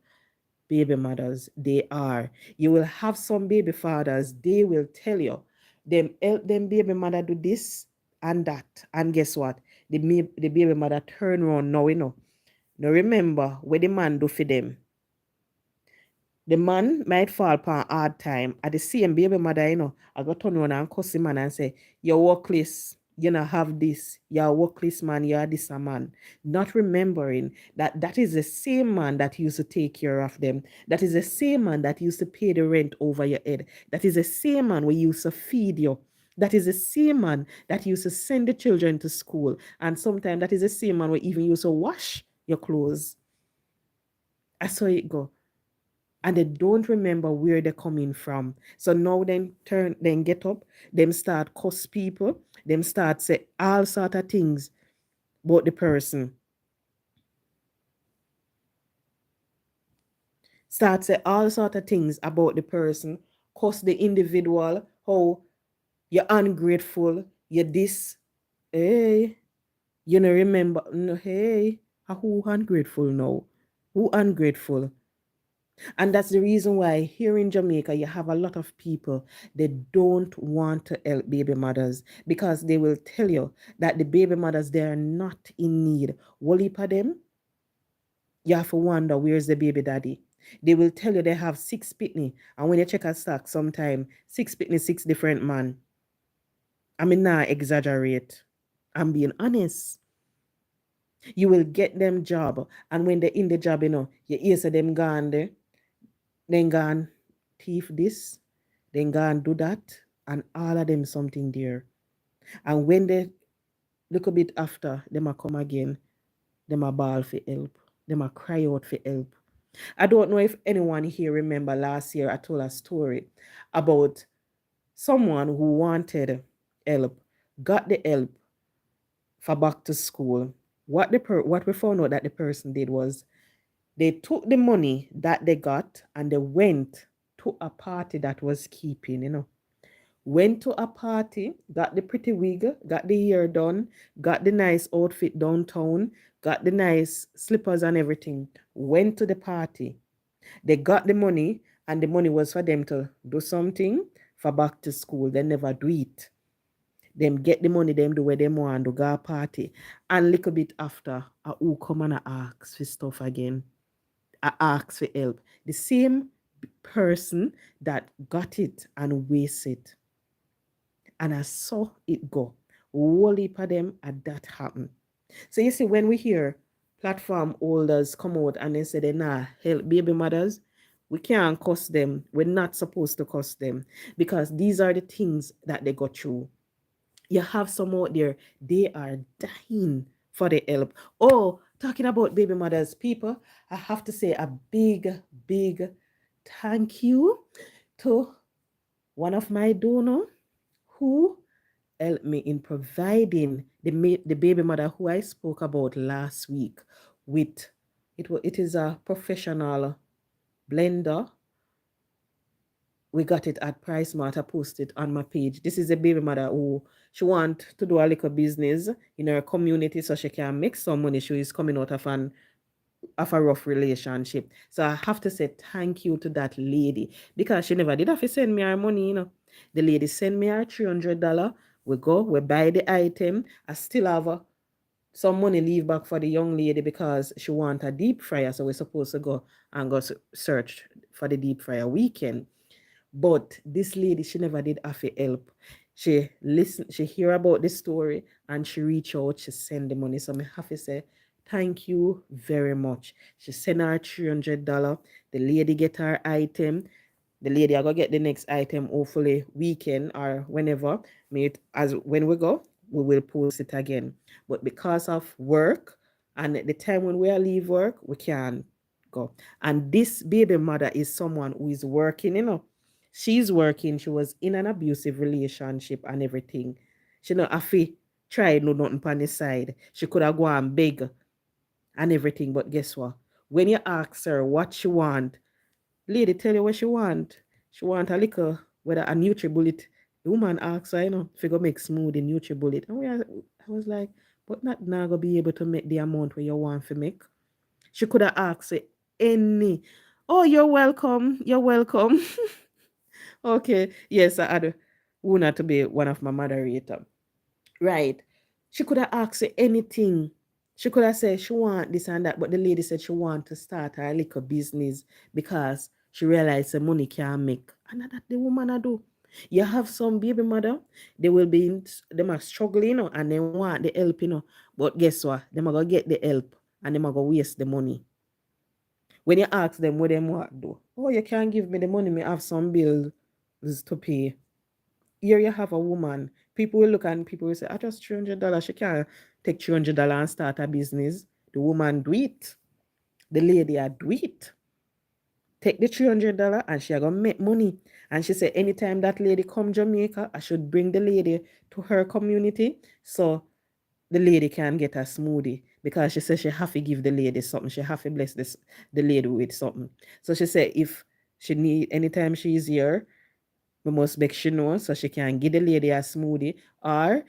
baby mothers, they are. You will have some baby fathers, they will tell you, them help them baby mother do this and that. And guess what? The baby mother turn around now. Now remember what the man do for them. The man might fall upon hard time. At the same baby mother, I go turn around and cuss the man and say, you're workless. you know, have this, you're a workless man, you're this a man. Not remembering that that is the same man that used to take care of them. That is the same man that used to pay the rent over your head. That is the same man we used to feed you. That is the same man that used to send the children to school. And sometimes that is the same man we even used to wash your clothes. I saw it go. And they don't remember where they're coming from. So now then get up, them start cuss people, them start say all sort of things about the person. Start say all sort of things about the person, cuss the individual, how you're ungrateful, you're this, hey, you know, remember, no, hey, who ungrateful now? Who ungrateful? And that's the reason why here in Jamaica, you have a lot of people, they don't want to help baby mothers because they will tell you that the baby mothers, they are not in need. One heap of them, you have to wonder, where's the baby daddy? They will tell you they have six pitney. And when you check a stock, sometime six pitney, six different man. I mean, not exaggerate. I'm being honest. You will get them job. And when they're in the job, you know, you hear say them gone there, then gone thief this, then go and do that, and all of them something there. And when they look a bit after, them a come again, them a bawl for help, them a cry out for help. I don't know if anyone here remember last year I told a story about someone who wanted help, got the help for back to school. What we found out that the person did was they took the money that they got and they went to a party that was keeping, you know. Went to a party, got the pretty wig, got the hair done, got the nice outfit downtown, got the nice slippers and everything. Went to the party. They got the money, and the money was for them to do something for back to school. They never do it. Them get the money, them do where them want to go a party. And little bit after, I who come and I ask for stuff again. I ask for help. The same person that got it and waste it. And I saw it go. Whole heap of them and that happen. So you see, when we hear platform holders come out and they say they nah help baby mothers, we can't cuss them. We're not supposed to cuss them because these are the things that they go through. You have some out there, they are dying for the help. Oh, talking about baby mothers, people, I have to say a big thank you to one of my donor who helped me in providing the baby mother who I spoke about last week with it is a professional blender. We got it at Price Mart. I posted on my page. This is a baby mother who she want to do a little business in her community so she can make some money. She is coming out of a rough relationship. So I have to say thank you to that lady because she never did have to send me her money, you know. The lady sent me her $300. We go, we buy the item. I still have some money leave back for the young lady because she want a deep fryer. So we're supposed to go and go search for the deep fryer weekend. But this lady, she never did have to help. She hear about the story and she reach out, she send the money. So I have to say, thank you very much. She send her $300. The lady get her item. The lady I go get the next item hopefully weekend or whenever. As when we go, we will post it again. But because of work and the time when we leave work, we can't go. And this baby mother is someone who is working, you know. She's working. She was in an abusive relationship and everything. She not have to try no nothing on the side. She could have gone and beg and everything. But guess what? When you ask her what she want, lady tell you what she want. She want a little, whether a NutriBullet. The woman asks her, you know, if you go make smoothie NutriBullet. And I was like, but not now go be able to make the amount where you want to make. She could have asked any. Oh, you're welcome. You're welcome. Okay. Yes, I had Una to be one of my moderator. Right. She could have asked anything. She could have said she want this and that, but the lady said she want to start her little business because she realized the money can't make. And that the woman I do. You have some baby mother, they will be them are struggling, and they want the help, But guess what? Them are gonna get the help and them are gonna waste the money. When you ask them what them want do, oh, you can't give me the money, me have some bills to pay. Here you have a woman. People will look and people will say, I just $300. She can't take $300 and start a business. The woman do it. The lady I do it. Take the $300 and she gonna make money. And she said anytime that lady come Jamaica, I should bring the lady to her community so the lady can get a smoothie. Because she said she have to give the lady something. She have to bless the lady with something. So she said if she need anytime she's here, we must make she know so she can give the lady a smoothie or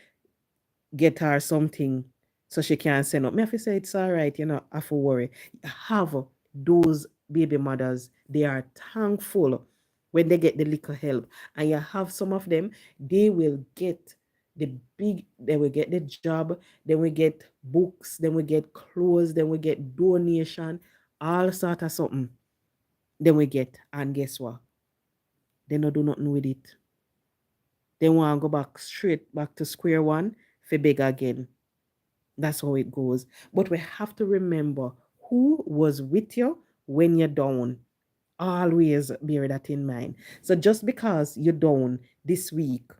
get her something so she can send up. Me have to say it's all right, have to worry. Have those baby mothers, they are thankful when they get the little help. And you have some of them, they will get they will get the job, then we get books, then we get clothes, then we get donation, all sort of something. Then we get, and guess what? They not do nothing with it. They want to go back straight back to square one for beg again. That's how it goes. But we have to remember who was with you when you're down. Always bear that in mind. So just because you're down this week,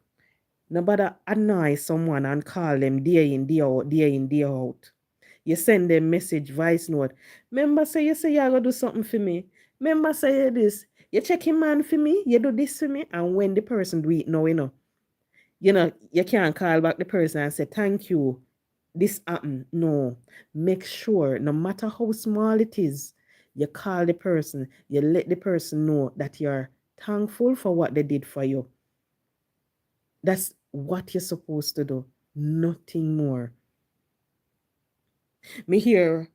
nobody annoy someone and call them day in, day out, day in, day out. You send them message, voice note. Remember say you say you're gonna do something for me. Remember say you this. You check him man for me, you do this for me, and when the person do it now, you can't call back the person and say thank you. This happened. No. Make sure, no matter how small it is, you call the person, you let the person know that you're thankful for what they did for you. That's what you're supposed to do. Nothing more. Me hear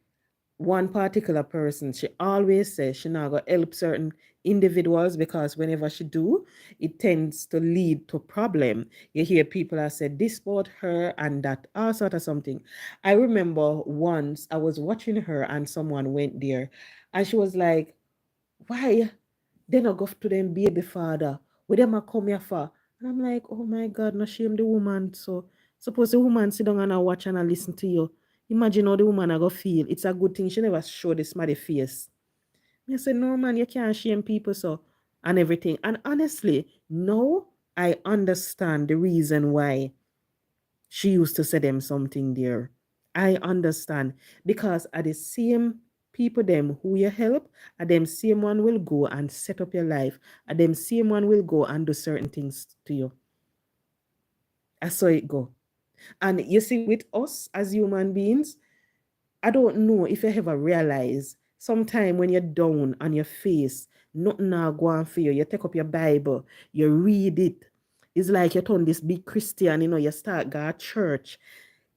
one particular person, she always says she not gonna help certain individuals because whenever she do, it tends to lead to problem. You hear people have said this about her and that, all sort of something. I remember once I was watching her and someone went there and she was like, why they not go to them baby father? Where them a come here for? And I'm like, oh my God, no shame the woman. So suppose the woman sit down and I watch and I listen to you. Imagine how the woman I go feel. It's a good thing she never show this smiley face. I said, no man, you can't shame people so and everything. And honestly, no, I understand the reason why she used to say them something there. I understand because at the same people them who you help, at them same one will go and set up your life. At them same one will go and do certain things to you. I saw it go. And you see, with us as human beings, I don't know if you ever realize sometime when you're down on your face, nothing now go on for you. You take up your Bible, you read it. It's like you turn this big Christian, you start go to church.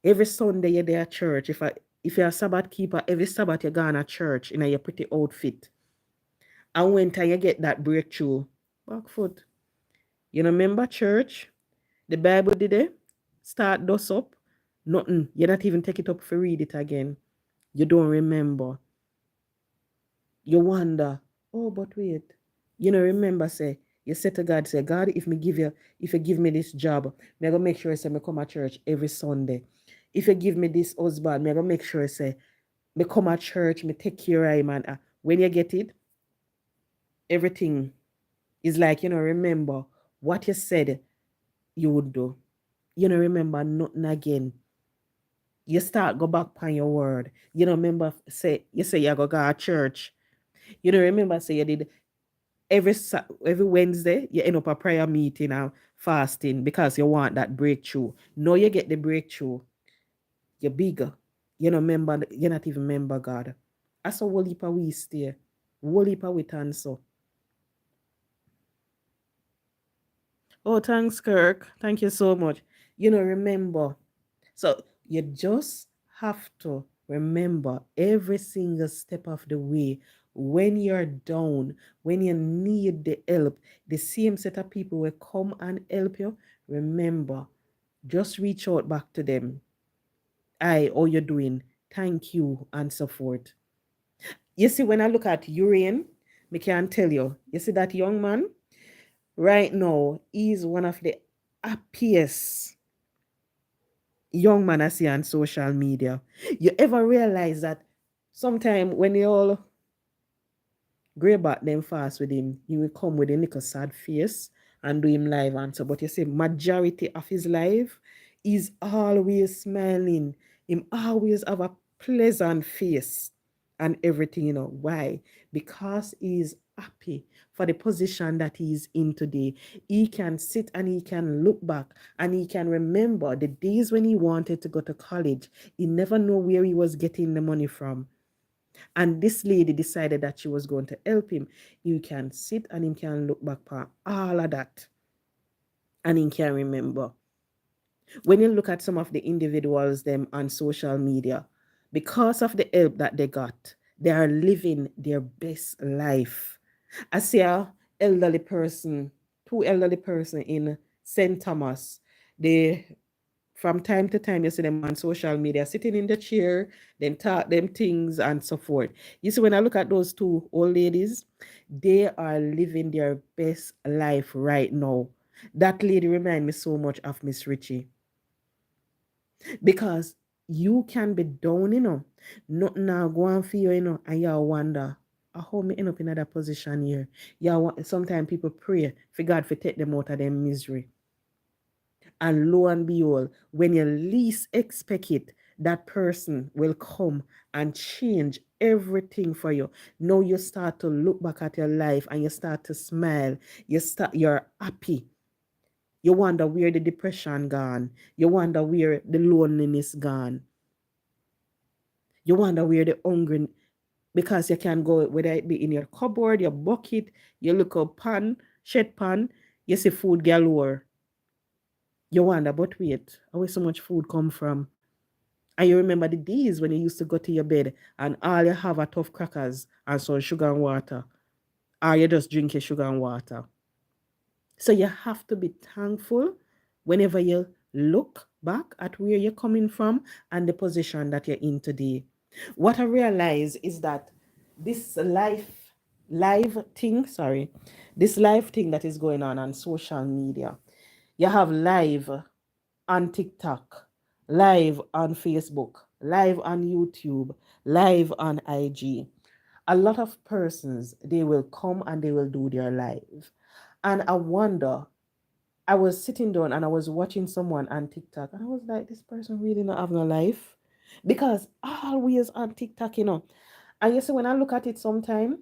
Every Sunday you're there at church. If you're a Sabbath keeper, every Sabbath you're going to church in your pretty outfit. And when time you get that breakthrough, back foot. You know, remember church? The Bible did it? Start dust up. Nothing. You not even take it up for read it again. You don't remember. You wonder, oh, but wait. Remember, say, you say to God, say, God, if you give me this job, me gonna make sure say me come to church every Sunday. If you give me this husband, me gonna make sure say me come to church, me take care of him, and when you get it, everything is like, remember what you said you would do. Remember nothing again. You start go back on your word. Remember say you say you go to church. Remember say you did every Wednesday you end up a prayer meeting and fasting because you want that breakthrough. No, you get the breakthrough. You're bigger. You're not even member God. That's a whole heap of we stay. Whole heap of we answer. Oh, thanks, Kirk. Thank you so much. Remember. So you just have to remember every single step of the way when you're down, when you need the help, the same set of people will come and help you. Remember, just reach out back to them. How you doing? Thank you, and so forth. You see, when I look at Urian, me can tell you, you see that young man? Right now, he's one of the happiest young man I see on social media. You ever realize that sometime when you all grey back them fast with him, he will come with a little sad face and do him live answer. But you see, majority of his life is always smiling. Him always have a pleasant face and everything, Why? Because he's happy for the position that he's in today. He can sit and he can look back and he can remember the days when he wanted to go to college. He never know where he was getting the money from. And this lady decided that she was going to help him. You can sit and he can look back for all of that. And he can remember. When you look at some of the individuals them on social media, because of the help that they got, they are living their best life. I see a elderly person, two elderly person in St. Thomas. They from time to time you see them on social media sitting in the chair, then talk them things and so forth. You see, when I look at those two old ladies, they are living their best life right now. That lady remind me so much of Miss Richie, because you can be down, nothing now go on for you, and you wonder, how me end up in that position here. Sometimes people pray for God to take them out of their misery. And lo and behold, when you least expect it, that person will come and change everything for you. Now you start to look back at your life and you start to smile. You're happy. You wonder where the depression gone. You wonder where the loneliness gone. You wonder where the hunger, because you can go, whether it be in your cupboard, your bucket, you look up pan, shed pan, you see food galore. You wonder, but wait, where so much food come from? And you remember the days when you used to go to your bed and all you have are tough crackers and some sugar and water. Or you just drink your sugar and water. So you have to be thankful whenever you look back at where you're coming from and the position that you're in today. What I realize is that this live thing, sorry, this live thing that is going on social media. You have live on TikTok, live on Facebook, live on YouTube, live on IG. A lot of persons, they will come and they will do their live. And I wonder, I was sitting down and I was watching someone on TikTok and I was like, this person really not having a life. Because always on TikTok, And you see, when I look at it sometime,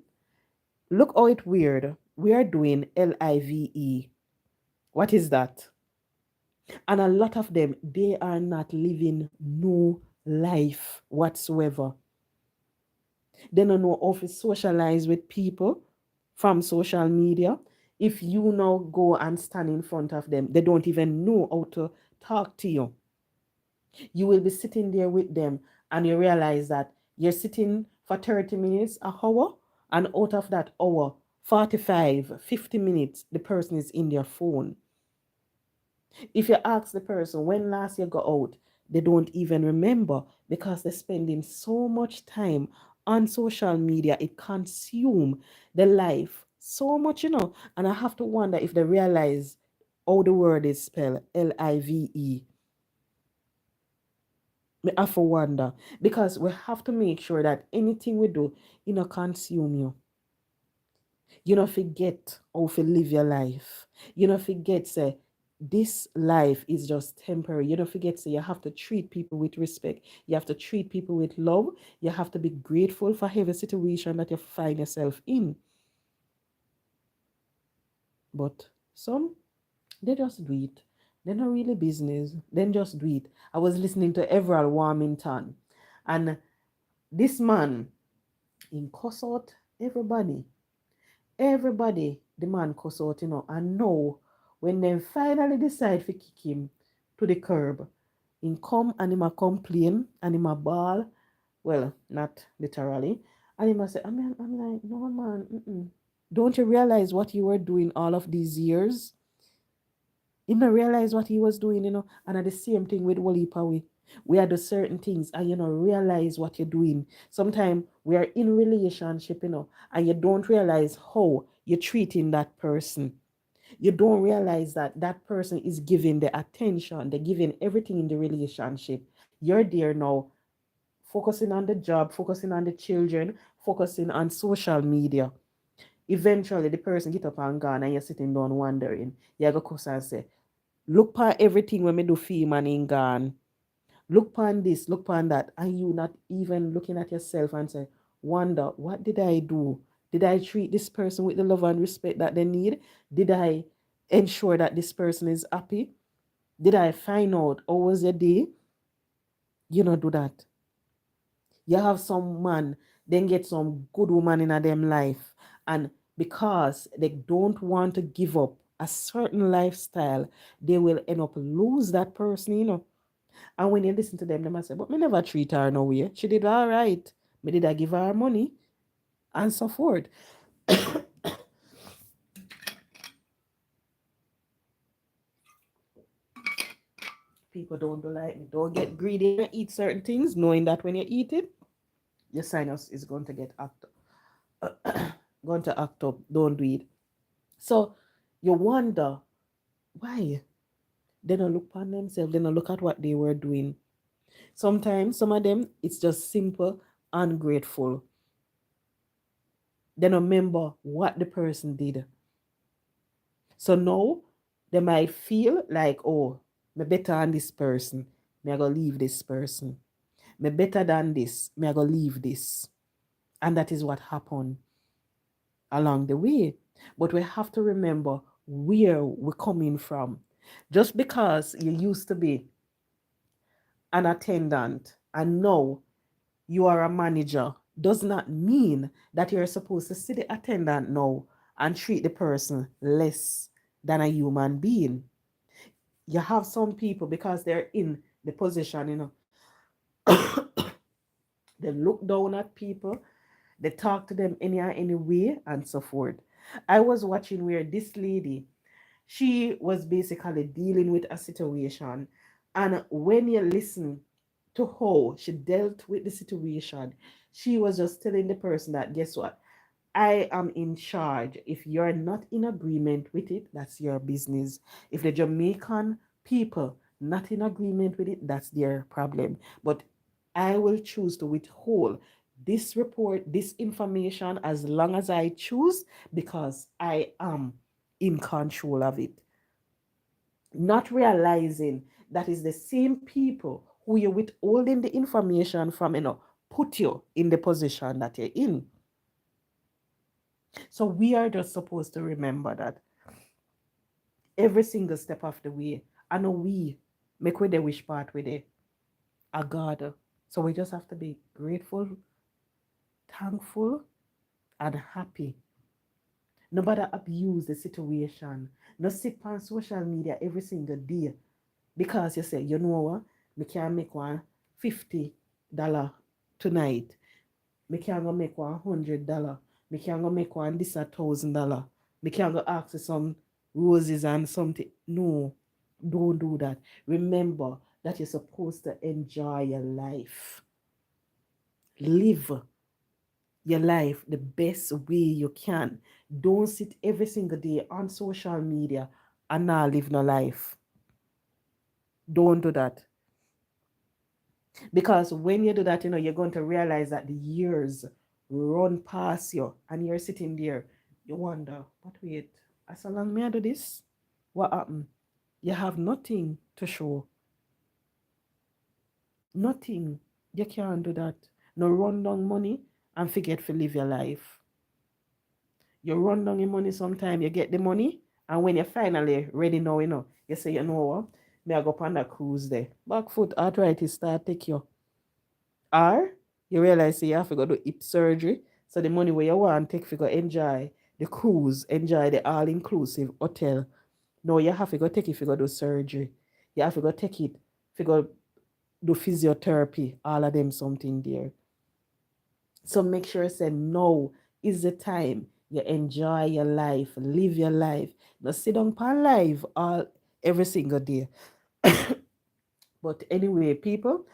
look how it weird. We are doing LIVE. What is that? And a lot of them, they are not living no life whatsoever. They don't know how to socialize with people from social media. If you now go and stand in front of them, they don't even know how to talk to you. You will be sitting there with them and you realize that you're sitting for 30 minutes, an hour, and out of that hour, 45, 50 minutes, the person is in their phone. If you ask the person when last you got out, they don't even remember because they're spending so much time on social media. It consumes the life so much, And I have to wonder if they realize how the word is spelled, LIVE. I have to wonder because we have to make sure that anything we do, consume you. You don't forget how to live your life. You don't forget, say, this life is just temporary. You don't forget, say, you have to treat people with respect. You have to treat people with love. You have to be grateful for every situation that you find yourself in. But some, they just do it. They're not really business. Then just do it. I was listening to Everall Warmington, and this man, in cuss out everybody. Everybody, the man cuss out, and now when they finally decide to kick him to the curb, him come and him a complain and him a ball. Well, not literally. And him a say, I'm like, no man, mm-mm. Don't you realize what you were doing all of these years? Him not realize what he was doing, and at the same thing with Wally Pawi. We are the certain things and realize what you're doing. Sometimes we are in relationship, and you don't realize how you're treating that person. You don't realize that that person is giving the attention, they're giving everything in the relationship. You're there now, focusing on the job, focusing on the children, focusing on social media. Eventually, the person get up and gone, and you're sitting down wondering. You go cuss and say, "Look upon everything when me do for him and in gone. Look upon this, look upon that," and you not even looking at yourself and say, "Wonder, what did I do? Did I treat this person with the love and respect that they need? Did I ensure that this person is happy? Did I find out how was your day?" You not do that. You have some man, then get some good woman in a them life, and because they don't want to give up a certain lifestyle, they will end up lose that person. And when you listen to them, they might say, "But me never treat her no way. She did all right. Me did I give her money?" And so forth. People don't do like me. Don't get greedy and eat certain things, knowing that when you eat it, your sinus is going to get act going to act up. Don't do it. So you wonder why they don't look upon themselves, they don't look at what they were doing. Sometimes some of them it's just simple, ungrateful. They don't remember what the person did. So now they might feel like, "Oh, me better than this person. Me I go leave this person. Me better than this. Me I go leave this." And that is what happened along the way. But we have to remember where we're coming from. Just because you used to be an attendant and now you are a manager does not mean that you're supposed to see the attendant now and treat the person less than a human being. You have some people because they're in the position, they look down at people, they talk to them any way and so forth. I was watching where this lady, she was basically dealing with a situation, and when you listen to how she dealt with the situation, she was just telling the person that, "Guess what? I am in charge. If you're not in agreement with it, that's your business. If the Jamaican people not in agreement with it, that's their problem. But I will choose to withhold this report, this information, as long as I choose, because I am in control of it." Not realizing that is the same people who you're withholding the information from, put you in the position that you're in. So we are just supposed to remember that every single step of the way, I know we make with the wish part with it, a God. So we just have to be grateful, thankful, and happy. Nobody abuse the situation. No sit on social media every single day because you say, "You know what? Me can make one $50 tonight. Me can go make $100. Me can go make one this $1,000. Me can go ask for some roses and something." No, don't do that. Remember that you're supposed to enjoy your life. Live your life the best way you can. Don't sit every single day on social media and not live no life. Don't do that. Because when you do that, you're going to realize that the years run past you and you're sitting there. You wonder, but wait, as long as I do this, what happened? You have nothing to show. Nothing. You can't do that. No run down money and forget to live your life. You run down your money sometime, you get the money, and when you're finally ready now, you say, "You know what? May I go on a cruise there." Back foot arthritis start take you. Or you realize you have to go do hip surgery. So the money where you want take for go enjoy the cruise, enjoy the all-inclusive hotel. No, you have to go take it for go do surgery. You have to go take it for go do physiotherapy, all of them something there. So make sure say no is the time you enjoy your life, live your life. Now sit down pan live all every single day. But anyway, people,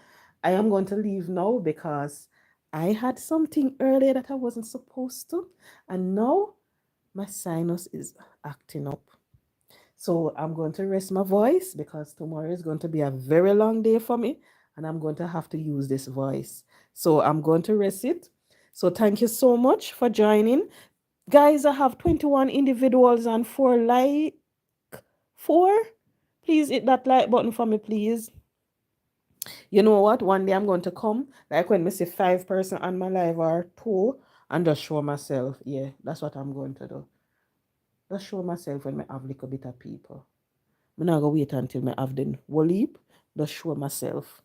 I am going to leave now because I had something earlier that I wasn't supposed to, and now my sinus is acting up. So I'm going to rest my voice because tomorrow is going to be a very long day for me and I'm going to have to use this voice. So I'm going to rest it. So thank you so much for joining. Guys, I have 21 individuals and 4. Please hit that like button for me, please. You know what? One day I'm going to come, like when me see 5 person on my live or 2, and just show myself. Yeah, that's what I'm going to do. Just show myself when I have a little bit of people. I'm not going to wait until I have the whole heap. Just show myself.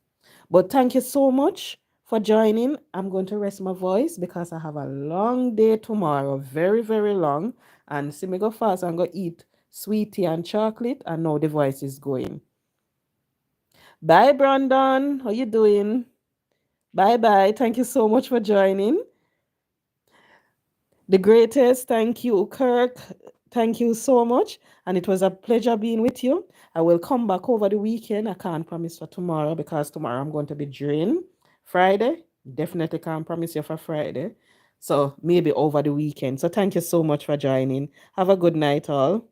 But thank you so much for joining. I'm going to rest my voice because I have a long day tomorrow. Very, very long. And see me go fast and go eat sweetie and chocolate. And now the voice is going. Bye, Brandon. How you doing? Bye bye. Thank you so much for joining. The greatest. Thank you, Kirk. Thank you so much. And it was a pleasure being with you. I will come back over the weekend. I can't promise for tomorrow because tomorrow I'm going to be drained. Friday, definitely can't promise you for Friday. So maybe over the weekend. So thank you so much for joining. Have a good night, all.